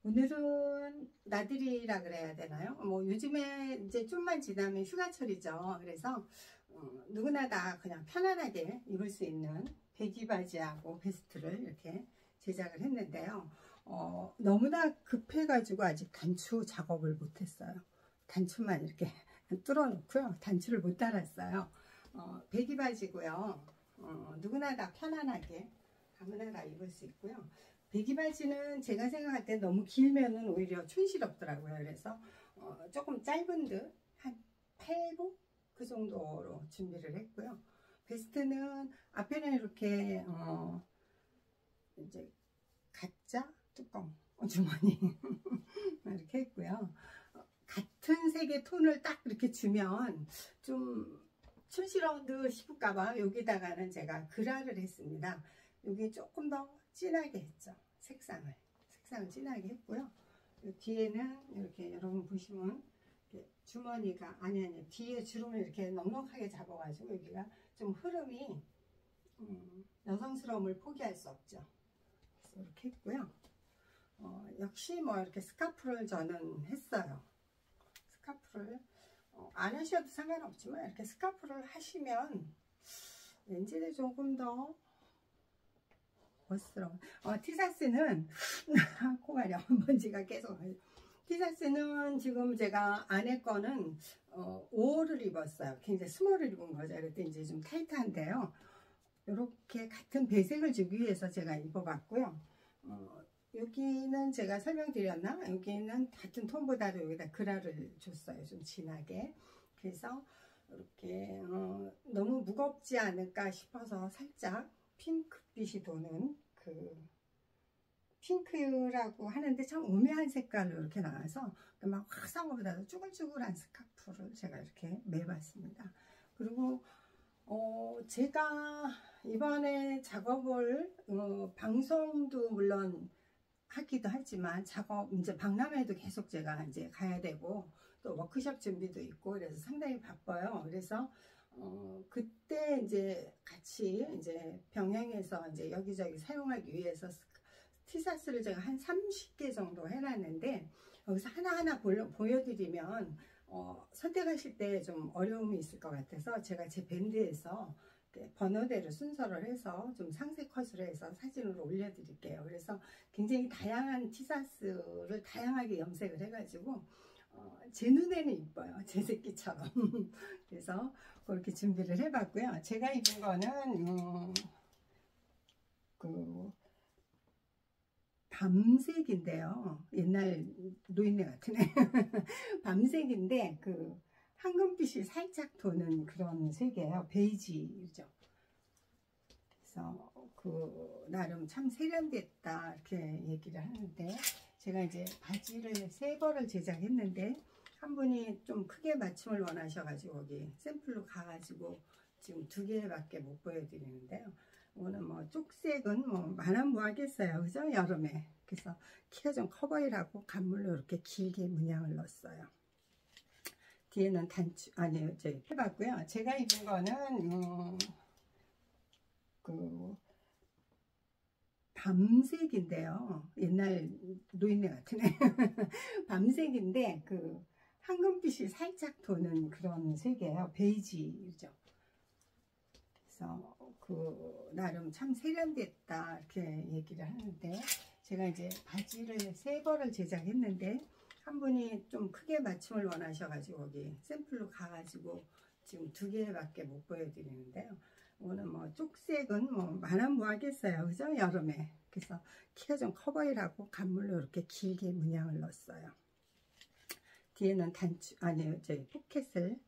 오늘은 나들이라 그래야 되나요? 뭐 요즘에 이제 좀만 지나면 휴가철이죠. 그래서 누구나 다 그냥 편안하게 입을 수 있는 배기 바지하고 베스트를 이렇게 제작을 했는데요. 너무나 급해가지고 아직 단추 작업을 못했어요. 단추만 이렇게 뚫어놓고요. 단추를 못 달았어요. 배기 바지고요. 누구나 다 편안하게 아무나 다 입을 수 있고요. 배기 바지는 제가 생각할 때 너무 길면은 오히려 촌스럽더라고요. 그래서 조금 짧은 듯 한 8부 그 정도로 준비를 했고요. 베스트는 앞에는 이렇게 이제 가짜 뚜껑 주머니 이렇게 했고요. 같은 색의 톤을 딱 이렇게 주면 좀 촌스러운 듯 싶을까봐 여기다가는 제가 그라를 했습니다. 여기 조금 더 진하게 했죠. 색상을 진하게 했고요. 뒤에는 이렇게 여러분 보시면 이렇게 주머니가 아니 뒤에 주름을 이렇게 넉넉하게 잡아가지고 여기가 좀 흐름이 여성스러움을 포기할 수 없죠. 그래서 이렇게 했고요. 역시 뭐 이렇게 스카프를 저는 했어요. 스카프를 안 하셔도 상관없지만 이렇게 스카프를 하시면 왠지 조금 더 멋스러워. 티셔츠는 코가려 먼지가 계속. 티셔츠는 지금 제가 안에 거는 5호를 입었어요. 굉장히 스몰을 입은 거죠. 그랬더니 이제 좀 타이트한데요. 이렇게 같은 배색을 주기 위해서 제가 입어봤고요. 여기는 제가 설명드렸나? 여기는 같은 톤보다도 여기다 그라를 줬어요. 좀 진하게. 그래서 이렇게 너무 무겁지 않을까 싶어서 살짝 핑크빛이 도는 그 핑크라고 하는데 참 오묘한 색깔로 이렇게 나와서 막 화사한 것보다도 쭈글쭈글한 스카프를 제가 이렇게 매봤습니다. 그리고 제가 이번에 작업을 방송도 물론 하기도 하지만 작업 이제 박람회도 계속 제가 이제 가야 되고 또 워크숍 준비도 있고 그래서 상당히 바빠요. 그래서 그때 이제 같이 이제 병행해서 이제 여기저기 사용하기 위해서 티셔츠를 제가 한 30개 정도 해놨는데 여기서 하나하나 보여드리면 선택하실 때 좀 어려움이 있을 것 같아서 제가 제 밴드에서 번호대로 순서를 해서 좀 상세 컷으로 해서 사진으로 올려드릴게요. 그래서 굉장히 다양한 티셔츠를 다양하게 염색을 해가지고 제 눈에는 이뻐요. 제 새끼처럼. 그래서 그렇게 준비를 해봤고요. 제가 입은 거는 그 밤색인데요. 옛날 노인네 같으네. 밤색인데 그 황금빛이 살짝 도는 그런 색이에요. 베이지죠. 그래서 그 나름 참 세련됐다 이렇게 얘기를 하는데 제가 이제 바지를 3벌을 제작했는데 한 분이 좀 크게 맞춤을 원하셔가지고 거기 샘플로 가가지고 지금 2개밖에 못 보여드리는데요. 오늘 뭐 쪽색은 뭐 만화무하겠어요. 그죠? 여름에. 그래서 키가 좀 커 보이라고 간물로 이렇게 길게 문양을 넣었어요. 뒤에는 단추, 아니요, 저기 해봤고요. 제가 입은 거는, 그, 밤색인데요. 옛날 노인네 같으네. 밤색인데, 그, 황금빛이 살짝 도는 그런 색이에요. 베이지죠. 그래서, 그, 나름 참 세련됐다. 이렇게 얘기를 하는데, 제가 이제 바지를 3벌을 제작했는데, 한 분이 좀 크게 맞춤을 원하셔가지고 거기 샘플로 가가지고 지금 2개밖에 못 보여드리는데요. 오늘 뭐 쪽색은 뭐 만화무하겠어요. 그죠? 여름에. 그래서 키가 좀 커 보이라고 간물로 이렇게 길게 문양을 넣었어요. 뒤에는 단추, 아니요, 저희 포켓을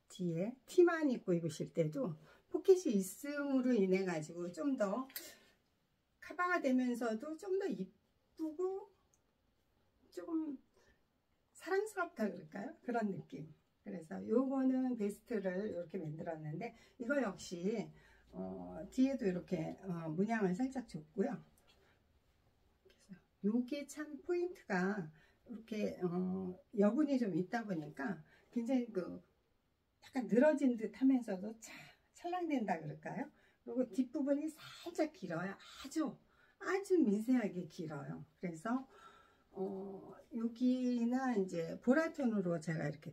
뒤에 티만 입고 입으실 때도 포켓이 있음으로 인해 가지고 좀 더 커버가 되면서도 좀 더 이쁘고 좀 사랑스럽다 그럴까요? 그런 느낌. 그래서 요거는 베스트를 이렇게 만들었는데 이거 역시 뒤에도 이렇게 문양을 살짝 줬고요. 그래서 요게 참 포인트가 이렇게 여분이 좀 있다 보니까 굉장히 그 약간 늘어진 듯 하면서도 찰랑된다 그럴까요? 그리고 뒷부분이 살짝 길어요. 아주 미세하게 길어요. 그래서 여기는 이제 보라톤으로 제가 이렇게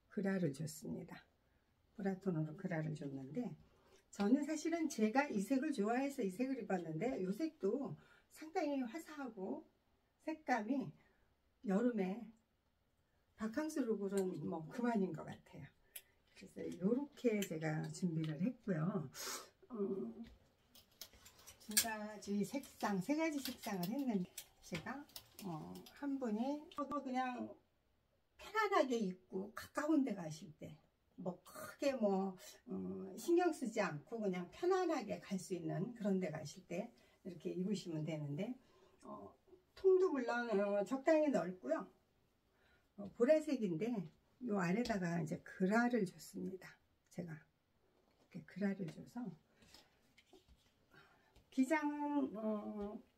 그라를 줬습니다. 보라톤으로 그라를 줬는데, 저는 사실은 제가 이 색을 좋아해서 이 색을 입었는데, 이 색도 상당히 화사하고 색감이 여름에 바캉스 룩은 뭐 그만인 것 같아요. 그래서 이렇게 제가 준비를 했고요. 두 가지 색상, 세 가지 색상을 했는데, 제가 한 분이 그냥 편안하게 입고 가까운 데 가실 때 뭐 크게 뭐 신경 쓰지 않고 그냥 편안하게 갈 수 있는 그런 데 가실 때 이렇게 입으시면 되는데, 통도 물론 적당히 넓고요. 보라색인데 요 아래다가 이제 그라를 줬습니다. 제가 이렇게 그라를 줘서 기장은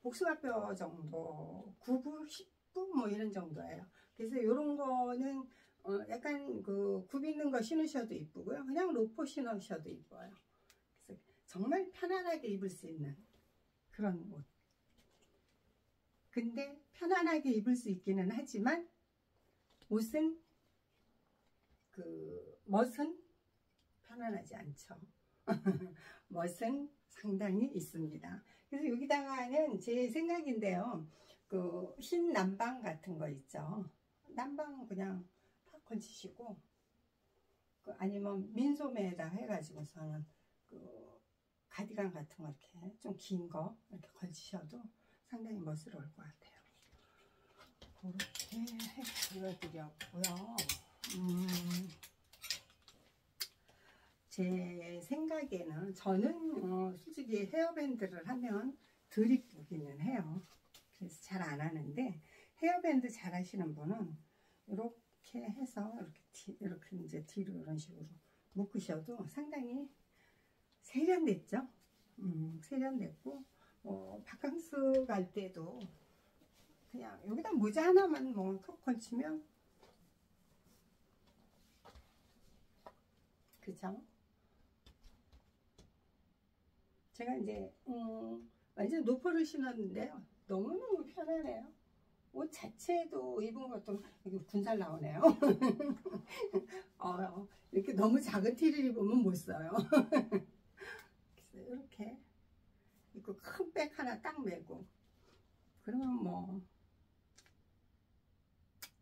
복숭아뼈 정도, 9부, 10부 뭐 이런 정도예요. 그래서 이런 거는 약간 그 굽 있는 거 신으셔도 이쁘고요. 그냥 로퍼 신으셔도 이뻐요. 그래서 정말 편안하게 입을 수 있는 그런 옷. 근데 편안하게 입을 수 있기는 하지만 옷은 멋은 편안하지 않죠. 멋은 상당히 있습니다. 그래서 여기다가는 제 생각인데요, 그 흰 남방 같은 거 있죠. 남방 그냥 팍 걸치시고, 아니면 민소매에다 해가지고서는 그 가디건 같은 거 이렇게 좀 긴 거 이렇게 걸치셔도 상당히 멋스러울 것 같아요. 그렇게 보여드렸고요. 제 생각에는 저는 솔직히 헤어밴드를 하면 덜 이쁘기는 해요. 그래서 잘 안 하는데, 헤어밴드 잘 하시는 분은 이렇게 해서 이렇게 이제 뒤로 이런 식으로 묶으셔도 상당히 세련됐죠. 세련됐고, 바캉스 갈 때도 그냥 여기다 모자 하나만 뭐 턱 걸치면, 그죠? 제가 이제 완전 노퍼를 신었는데요, 너무너무 편하네요. 옷 자체도 입은 것도 여기 군살 나오네요. 이렇게 너무 작은 티를 입으면 못 써요. 그래서 이렇게 입고 큰 백 하나 딱 메고 그러면 뭐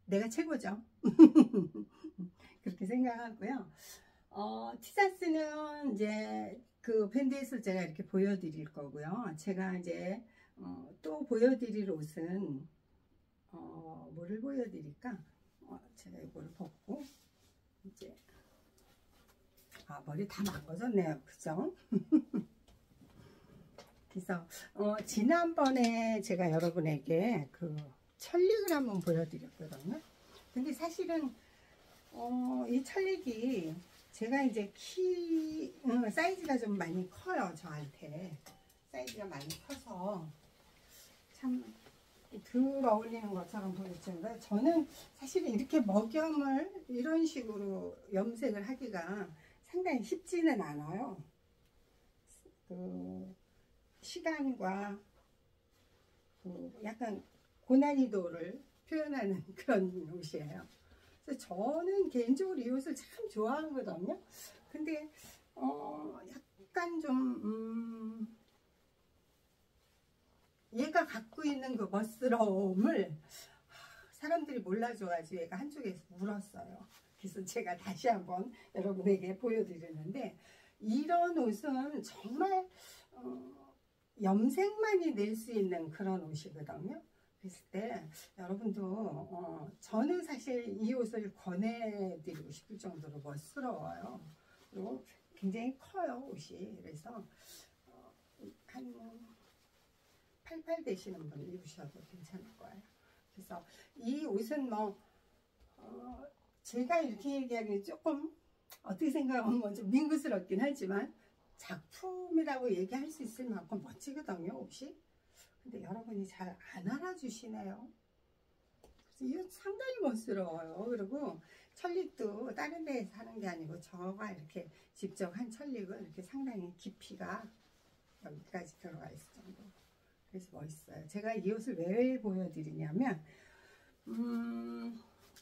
내가 최고죠. 그렇게 생각하고요. 티셔츠는 이제 그 밴드에서 제가 이렇게 보여드릴 거고요. 제가 이제 또 보여드릴 옷은 뭐를 보여드릴까? 제가 이걸 벗고 이제 머리 다 망가졌네요. 그죠? 그래서 지난번에 제가 여러분에게 그 천릭을 한번 보여드렸거든요. 근데 사실은 이 천릭이 제가 이제 사이즈가 좀 많이 커요. 저한테 사이즈가 많이 커서 참 덜 어울리는 것처럼 보이지만, 저는 사실은 이렇게 먹염을 이런 식으로 염색을 하기가 상당히 쉽지는 않아요. 그 시간과 약간 고난이도를 표현하는 그런 옷이에요. 그래서 저는 개인적으로 이 옷을 참 좋아하거든요. 근데 약간 좀 얘가 갖고 있는 그 멋스러움을 사람들이 몰라줘가지고 얘가 한쪽에서 울었어요. 그래서 제가 다시 한번 여러분에게 보여드리는데, 이런 옷은 정말 염색만이 낼 수 있는 그런 옷이거든요. 그랬을 때 여러분도 저는 사실 이 옷을 권해드리고 싶을 정도로 멋스러워요. 그리고 굉장히 커요, 옷이. 그래서 한 88 되시는 분 입으셔도 괜찮을 거예요. 그래서 이 옷은 뭐 제가 이렇게 얘기하기 조금 어떻게 생각하면 좀 민구스럽긴 하지만 작품이라고 얘기할 수 있을 만큼 멋지거든요, 옷이. 근데 여러분이 잘 안 알아주시네요. 그래서 이 옷 상당히 멋스러워요. 그리고 천릭도 다른 데에서 하는 게 아니고 저가 이렇게 직접 한 천릭은 이렇게 상당히 깊이가 여기까지 들어가 있을 정도. 그래서 멋있어요. 제가 이 옷을 왜 보여드리냐면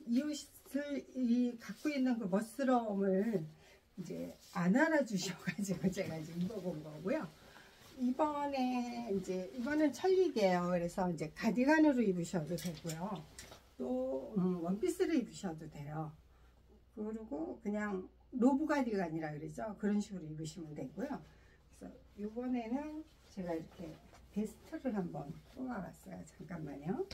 이 옷을 갖고 있는 그 멋스러움을 이제 안 알아주셔가지고 제가 지금 입어본 거고요. 이거는 천릭이에요. 그래서 이제 가디건으로 입으셔도 되고요. 또 원피스를 입으셔도 돼요. 그리고 그냥 로브 가디건이라 그러죠. 그런 식으로 입으시면 되고요. 그래서 이번에는 제가 이렇게 베스트를 한번 뽑아봤어요. 잠깐만요.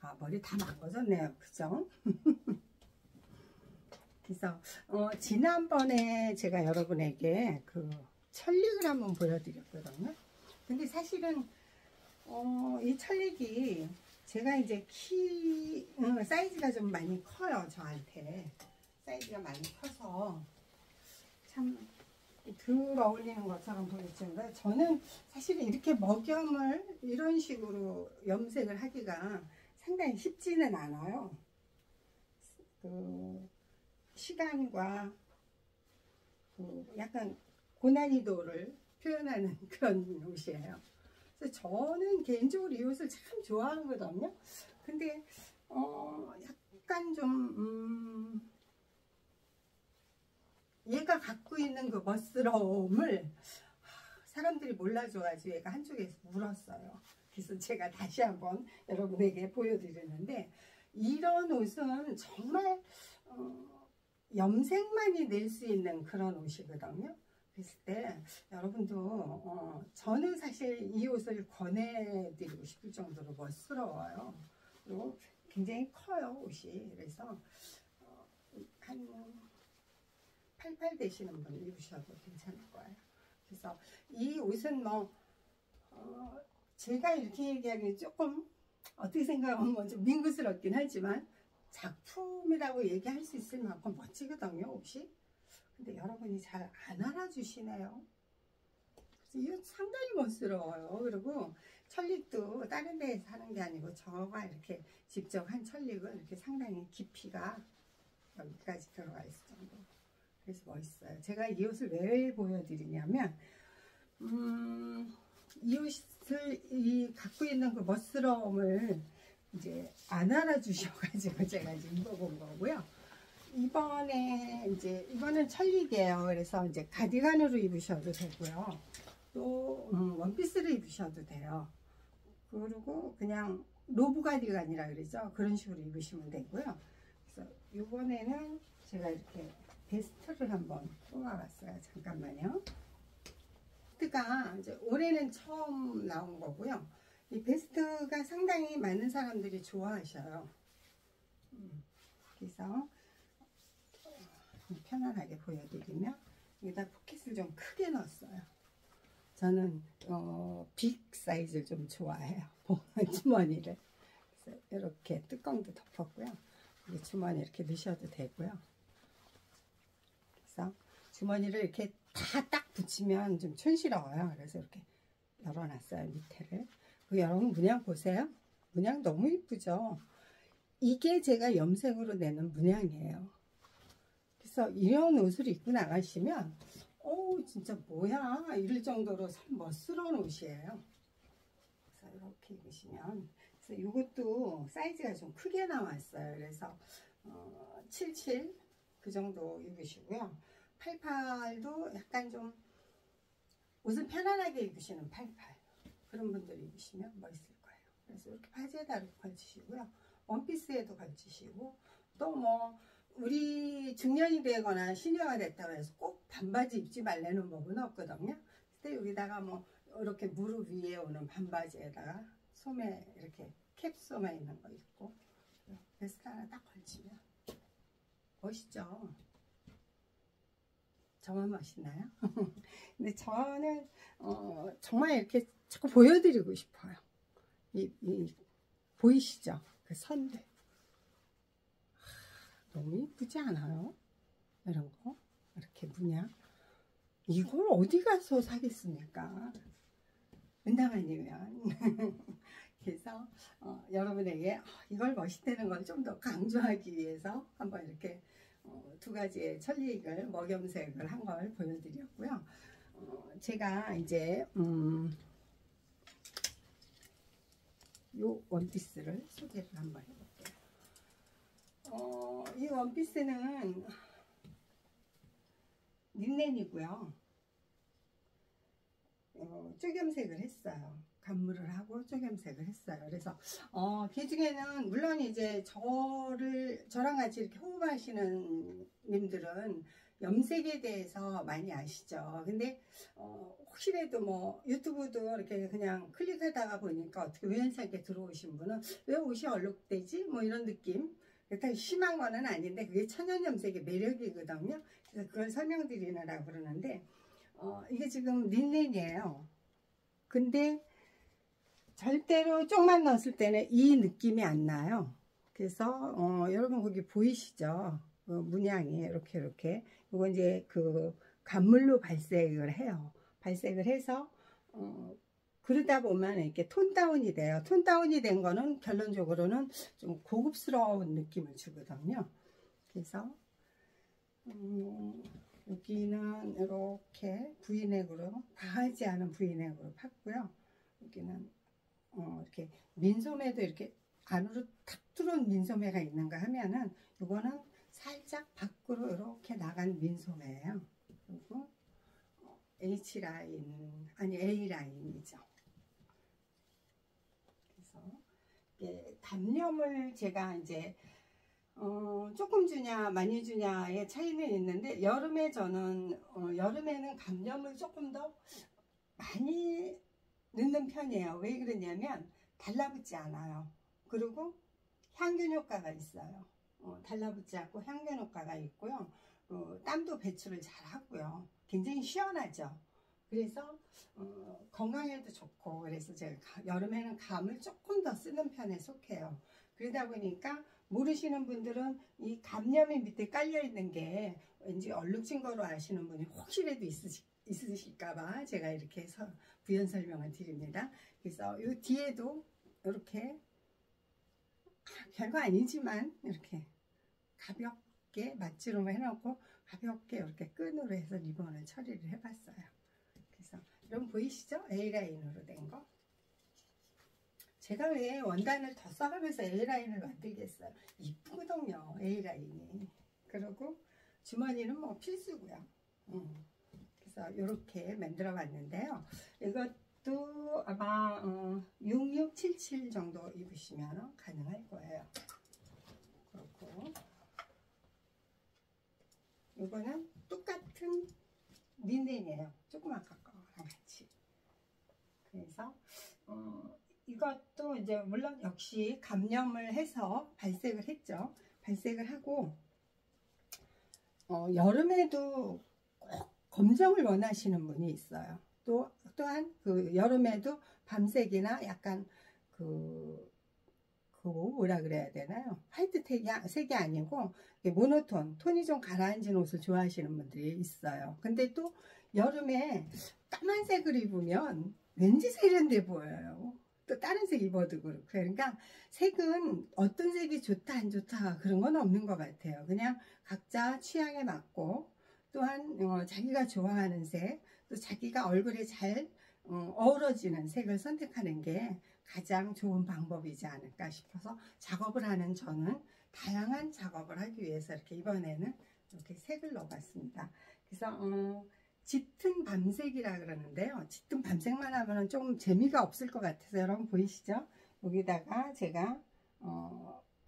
아, 머리 다 망가졌네요. 그죠? 그래서 지난번에 제가 여러분에게 그 천릭을 한번 보여드렸거든요. 근데 사실은 이 천릭이 제가 이제 사이즈가 좀 많이 커요. 저한테 사이즈가 많이 커서 참 덜 어울리는 것처럼 보이지만, 저는 사실은 이렇게 먹염을 이런 식으로 염색을 하기가 상당히 쉽지는 않아요. 그 시간과 약간 고난이도를 표현하는 그런 옷이에요. 그래서 저는 개인적으로 이 옷을 참 좋아하거든요. 근데 약간 좀 얘가 갖고 있는 그 멋스러움을 사람들이 몰라줘가지고 얘가 한쪽에서 울었어요. 그래서 제가 다시 한번 여러분에게 보여드리는데, 이런 옷은 정말 염색만이 낼 수 있는 그런 옷이거든요. 그랬을 때 여러분도 저는 사실 이 옷을 권해드리고 싶을 정도로 멋스러워요. 그리고 굉장히 커요, 옷이. 그래서 한 88 되시는 분 입으셔도 괜찮을 거예요. 그래서 이 옷은 제가 이렇게 얘기하기 조금 어떻게 생각하면 좀 민구스럽긴 하지만 작품이라고 얘기할 수 있을 만큼 멋지거든요, 옷이. 근데 여러분이 잘 안 알아주시네요. 그래서 이 옷 상당히 멋스러워요. 그리고 천릭도 다른 데에서 하는 게 아니고 저가 이렇게 직접 한 천릭은 이렇게 상당히 깊이가 여기까지 들어가 있을 정도. 그래서 멋있어요. 제가 이 옷을 왜 보여드리냐면 이 옷을 갖고 있는 그 멋스러움을 이제 안 알아주셔가지고 제가 지금 입어본 거고요. 이거는 천릭이에요. 그래서 이제 가디건으로 입으셔도 되고요. 또 원피스를 입으셔도 돼요. 그리고 그냥 로브 가디건이라 그러죠. 그런 식으로 입으시면 되고요. 그래서 이번에는 제가 이렇게 베스트를 한번 뽑아봤어요. 잠깐만요. 베스트가 이제 올해는 처음 나온 거고요. 이 베스트가 상당히 많은 사람들이 좋아하셔요. 그래서 편안하게 보여드리면 여기다 포켓을 좀 크게 넣었어요. 저는 빅 사이즈를 좀 좋아해요. 주머니를. 그래서 이렇게 뚜껑도 덮었고요. 주머니 이렇게 넣으셔도 되고요. 그래서 주머니를 이렇게 다 딱 붙이면 좀 촌스러워요. 그래서 이렇게 열어놨어요, 밑에를. 여러분 문양 보세요. 문양 너무 이쁘죠? 이게 제가 염색으로 내는 문양이에요. 그래서 이런 옷을 입고 나가시면 진짜 뭐야 이럴 정도로 참 멋스러운 옷이에요. 그래서 이렇게 입으시면, 그래서 이것도 사이즈가 좀 크게 나왔어요. 그래서 77 그 정도 입으시고요. 88도 약간 좀 옷을 편안하게 입으시는 88 그런 분들이 입으시면 멋있을 거예요. 그래서 이렇게 바지에다 이렇게 걸치시고요. 원피스에도 걸치시고, 또 우리 중년이 되거나 시니어가 됐다고 해서 꼭 반바지 입지 말라는 법은 없거든요. 근데 여기다가 이렇게 무릎 위에 오는 반바지에다가 소매 이렇게 캡 소매 있는 거 입고 베스트 하나 딱 걸치면 멋있죠? 저만 멋있나요? 근데 저는 정말 이렇게 자꾸 보여드리고 싶어요. 보이시죠? 그 선들. 너무 이쁘지 않아요? 이런 거 이렇게 문양. 이걸 어디 가서 사겠습니까? 은당 아니면. 그래서 여러분에게 이걸 멋있다는 걸 좀 더 강조하기 위해서 한번 이렇게 두 가지의 천릭을 먹염색을 한 걸 보여드렸고요. 제가 이제 요 원피스를 소개를 한번 해볼게요. 이 원피스는 린넨이고요. 쪼겸색을 했어요. 간물을 하고 쪼겸색을 했어요. 그래서 그 중에는 물론 이제 저랑 같이 이렇게 호흡하시는 님들은 염색에 대해서 많이 아시죠. 근데 혹시라도 뭐 유튜브도 이렇게 그냥 클릭하다가 보니까 어떻게 우연찮게 들어오신 분은 왜 옷이 얼룩되지? 뭐 이런 느낌. 그렇다고 심한 거는 아닌데 그게 천연 염색의 매력이거든요. 그래서 그걸 설명드리느라고 그러는데 이게 지금 린넨이에요. 근데 절대로 쪽만 넣었을 때는 이 느낌이 안 나요. 그래서 여러분 거기 보이시죠? 문양이 이렇게 이거 이제 그 간물로 발색을 해요. 발색을 해서 그러다 보면 이렇게 톤 다운이 돼요. 톤 다운이 된 거는 결론적으로는 좀 고급스러운 느낌을 주거든요. 그래서 여기는 이렇게 V넥으로 다하지 않은 V넥으로 팠고요. 여기는 이렇게 민소매도 이렇게 안으로 탁 들어온 민소매가 있는가 하면은 이거는 살짝 밖으로 이렇게 나간 민소매예요. 그리고 H라인 아니 A라인이죠. 그래서 단염을 제가 이제 조금 주냐 많이 주냐의 차이는 있는데 여름에 저는 여름에는 감염을 조금 더 많이 넣는 편이에요. 왜 그러냐면 달라붙지 않아요. 그리고 향균 효과가 있어요. 달라붙지 않고 향균 효과가 있고요. 땀도 배출을 잘 하고요. 굉장히 시원하죠. 그래서 건강에도 좋고 그래서 제가 여름에는 감을 조금 더 쓰는 편에 속해요. 그러다 보니까 모르시는 분들은 이 감염이 밑에 깔려 있는 게 왠지 얼룩진 거로 아시는 분이 혹시라도 있으실까봐 제가 이렇게 해서 부연 설명을 드립니다. 그래서 이 뒤에도 이렇게 별거 아니지만 이렇게 가볍게 맞주름을 해놓고 가볍게 이렇게 끈으로 해서 리본을 처리를 해봤어요. 그래서 여러분 보이시죠? A라인으로 된 거. 제가 왜 원단을 더 써가면서 A라인을 만들겠어요. 이쁘거든요. A라인이. 그리고 주머니는 뭐 필수고요. 그래서 이렇게 만들어 봤는데요. 이것도 아마 6677 정도 입으시면 가능할 거예요. 그렇고 이거는 똑같은 린넨이에요. 조금 아까 거랑 같이. 그래서 이것도 이제 물론 역시 감염을 해서 발색을 했죠. 발색을 하고 여름에도 꼭 검정을 원하시는 분이 있어요. 또한 그 여름에도 밤색이나 약간 뭐라 그래야 되나요? 화이트 색이 아니고 모노톤, 톤이 좀 가라앉은 옷을 좋아하시는 분들이 있어요. 근데 또 여름에 까만색을 입으면 왠지 세련돼 보여요. 또 다른 색 입어도 그렇고. 그러니까 색은 어떤 색이 좋다 안 좋다 그런 건 없는 것 같아요. 그냥 각자 취향에 맞고 또한 자기가 좋아하는 색, 또 자기가 얼굴에 잘 어우러지는 색을 선택하는 게 가장 좋은 방법이지 않을까 싶어서 작업을 하는 저는 다양한 작업을 하기 위해서 이렇게 이번에는 이렇게 색을 넣어봤습니다. 그래서 짙은 밤색이라 그러는데요. 짙은 밤색만 하면 좀 재미가 없을 것 같아서 여러분 보이시죠? 여기다가 제가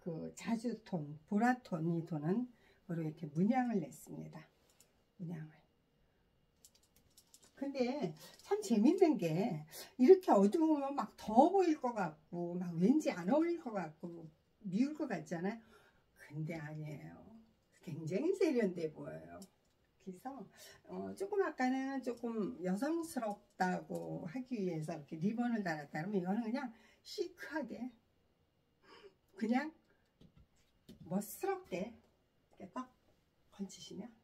그 자주톤, 보라톤이 도는 거로 이렇게 문양을 냈습니다. 문양을. 근데 참 재밌는 게 이렇게 어두우면 막 더워 보일 것 같고 막 왠지 안 어울릴 것 같고 미울 것 같잖아요. 근데 아니에요. 굉장히 세련돼 보여요. 그래서 조금 아까는 조금 여성스럽다고 하기 위해서 이렇게 리본을 달았다 그러면 이거는 그냥 시크하게 그냥 멋스럽게 이렇게 딱 걸치시면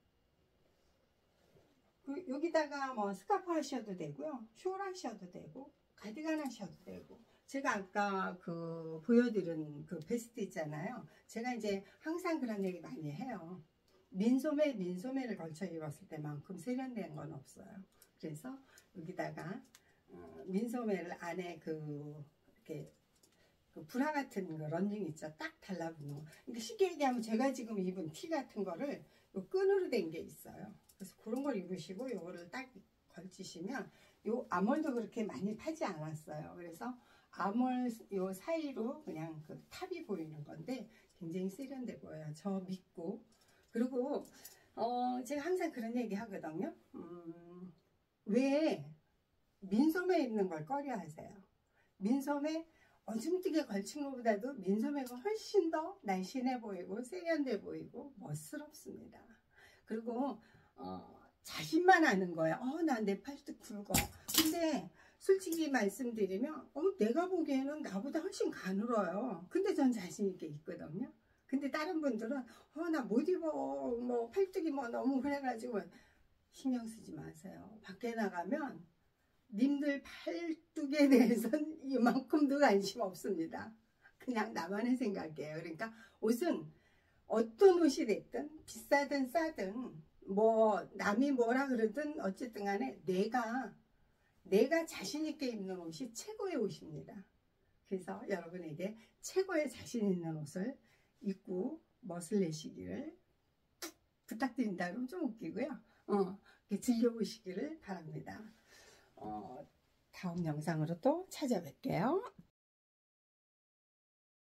여기다가 뭐 스카프 하셔도 되고요. 숄 하셔도 되고 가디건 하셔도 되고 제가 아까 그 보여드린 그 베스트 있잖아요. 제가 이제 항상 그런 얘기 많이 해요. 민소매를 걸쳐 입었을 때만큼 세련된 건 없어요. 그래서 여기다가 민소매를 안에 이렇게 브라 같은 거 런닝 있죠. 딱 달라붙는 거. 그러니까 쉽게 얘기하면 제가 지금 입은 티 같은 거를 요 끈으로 된 게 있어요. 그래서 그런 걸 입으시고 요거를 딱 걸치시면 요 아몰도 그렇게 많이 파지 않았어요. 그래서 아몰 요 사이로 그냥 그 탑이 보이는 건데 굉장히 세련돼 보여요. 저 믿고. 그리고 제가 항상 그런 얘기 하거든요. 왜 민소매 입는 걸 꺼려 하세요? 민소매 어중뜨게 걸친 것보다도 민소매가 훨씬 더 날씬해 보이고 세련돼 보이고 멋스럽습니다. 그리고 자신만 아는 거예요. 난 내 팔뚝 굵어. 근데 솔직히 말씀드리면 내가 보기에는 나보다 훨씬 가늘어요. 근데 전 자신 있게 입거든요. 근데 다른 분들은 나 못 입어. 뭐 팔뚝이 뭐 너무 그래가지고 신경 쓰지 마세요. 밖에 나가면 님들 팔뚝에 대해서는 이만큼도 관심 없습니다. 그냥 나만의 생각이에요. 그러니까 옷은 어떤 옷이 됐든 비싸든 싸든 뭐 남이 뭐라 그러든 어쨌든 간에 내가 자신 있게 입는 옷이 최고의 옷입니다. 그래서 여러분에게 최고의 자신 있는 옷을 입고 멋을 내시기를 부탁드린다. 그러면 좀 웃기고요. 즐겨보시기를 바랍니다. 다음 영상으로 또 찾아뵐게요.